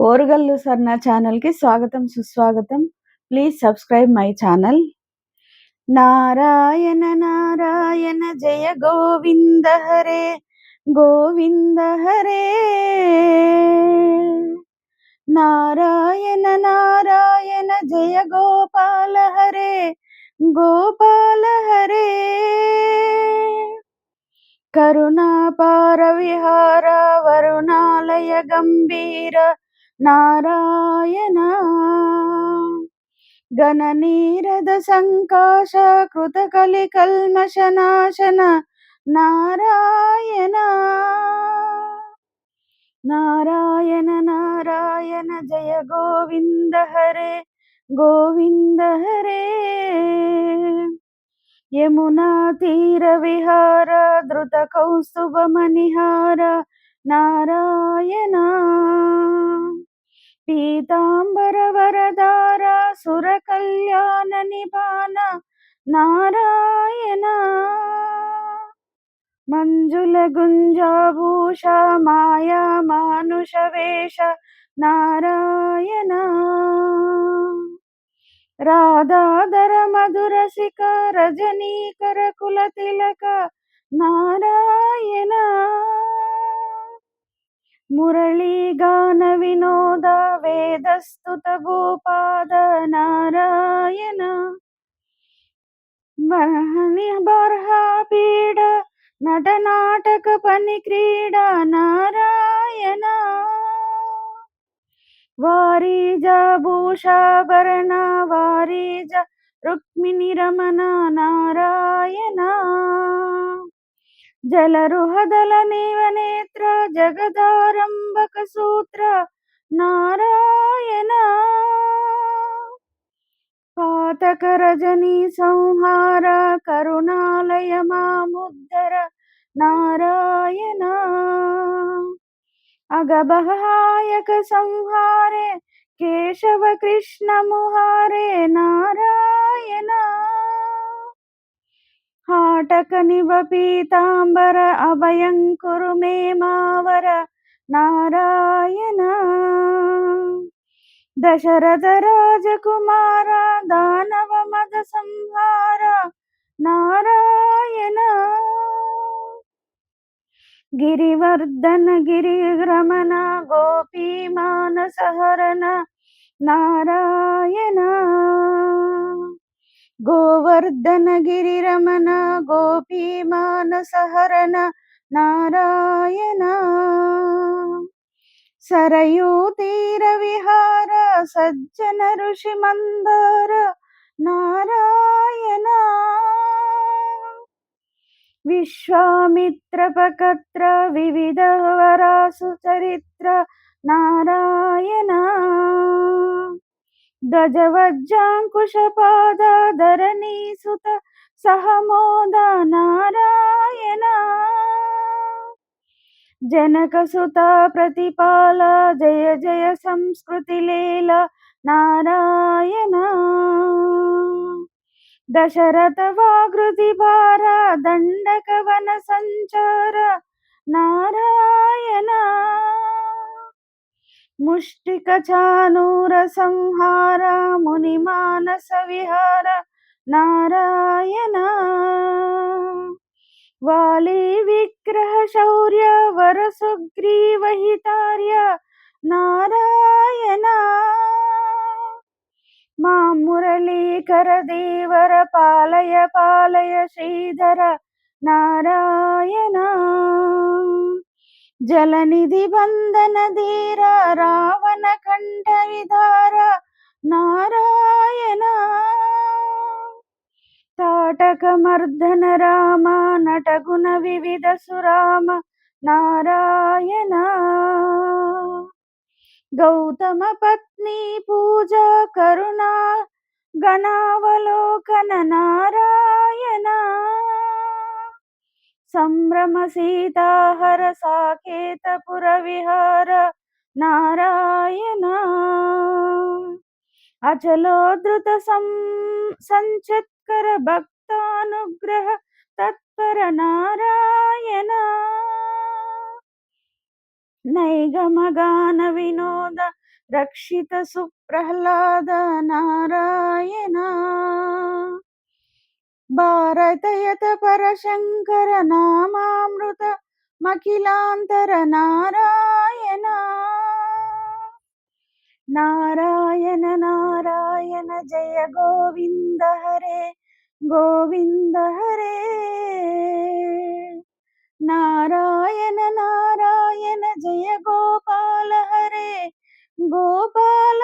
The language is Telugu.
ఓరుగల్లు సర్న ఛానల్‌కి స్వాగతం, సుస్వాగతం. Please subscribe my channel. Narayana Narayana జయ గోవింద హరే, గోవింద హరే. నారాయణ నారాయణ జయ గోపాల హరే, గోపాల హరే. కరుణాపార విహార వరుణాలయ గంభీర నారాయణ. గణనీరద సంకాశ కృతకలి కల్మషనాశన నారాయణ. నారాయణ నారాయణ జయ గోవింద హరే, గోవింద హరే. యమునా తీర విహార ధృత కౌస్తుభ మణిహార నారాయణ. పీతాంబర వరదార సుర కళ్యాణ నిపాన నారాయణ. మంజుల గుంజాభూష మాయా మానుష వేష నారాయణ. రాధాధర మధురసిక రజనీకర కుల తిలక నారాయణ. మురళీగాన వినోద వేదస్తుత భూపాద నారాయణ. బర్హాపీడ నటనాటక పని క్రీడ నారాయణ. వారీజ భూషాభరణ వారీజ రుక్మిణి రమణ నారాయణ. జలరుహదల నీవనేత్ర జగదారంభక సూత్ర నారాయణ. పాతక రజనీ సంహార కరుణాలయ మాముద్ధర నారాయణ. అగభాయక సంహారే కేశవ కృష్ణ ముహారే నారాయణ. హాటక నివ పీతాంబర అభయం కురు మే మావర నారాయణ. దశరథ రాజకుమార దానవ మద సంహార నారాయణ. గిరివర్ధన గిరిరమణ గోపీ మానసహరణ నారాయణ. గోవర్ధన గిరిరమణ గోపీ మానసహరణ నారాయణ. సరయూ తీర విహార సజ్జన ఋషి మందార నారాయణ. విశ్వామిత్రపకత్ర వివిధ వరాసు చరిత్ర నారాయణ. గజవజ్జాంకుశపాద ధరణీసుత సహమోద నారాయణ. జనకసుత ప్రతిపాల జయ జయ సంస్కృతి లీల నారాయణ. దశరథ వాగృతి భార దండక వన సంచార నారాయణ. ముష్టిక చానూర సంహార ముని మానస విహార నారాయణ. వాలి విగ్రహ శౌర్య వర సుగ్రీవ హితార్య నారాయణ. మా మురళీకర దేవర పాలయ పాలయ శ్రీధర నారాయణ. జలనిధి బంధన ధీర రావణ కంఠ విధార నారాయణ. తాటక మర్దన రామ నటగుణ వివిధ సురామ నారాయణ. గౌతమ పత్ని పూజ కరుణా గణావలోకన నారాయణ. సంభ్రమ సీతాహర సాకేతపుర విహార నారాయణ. అచలోద్ధృత సంచత్కర భక్తానుగ్రహ తత్పర నారాయణ. నైగమగాన వినోద రక్షిత సుప్రహ్లాద నారాయణ భారతయత పరశంకర నామామృత మఖిలాంతర నారాయణ నారాయణ నారాయణ జయ గోవింద హరే గోవింద హరే నారాయణ నారాయణ జయ గోపాల హరే గోపాల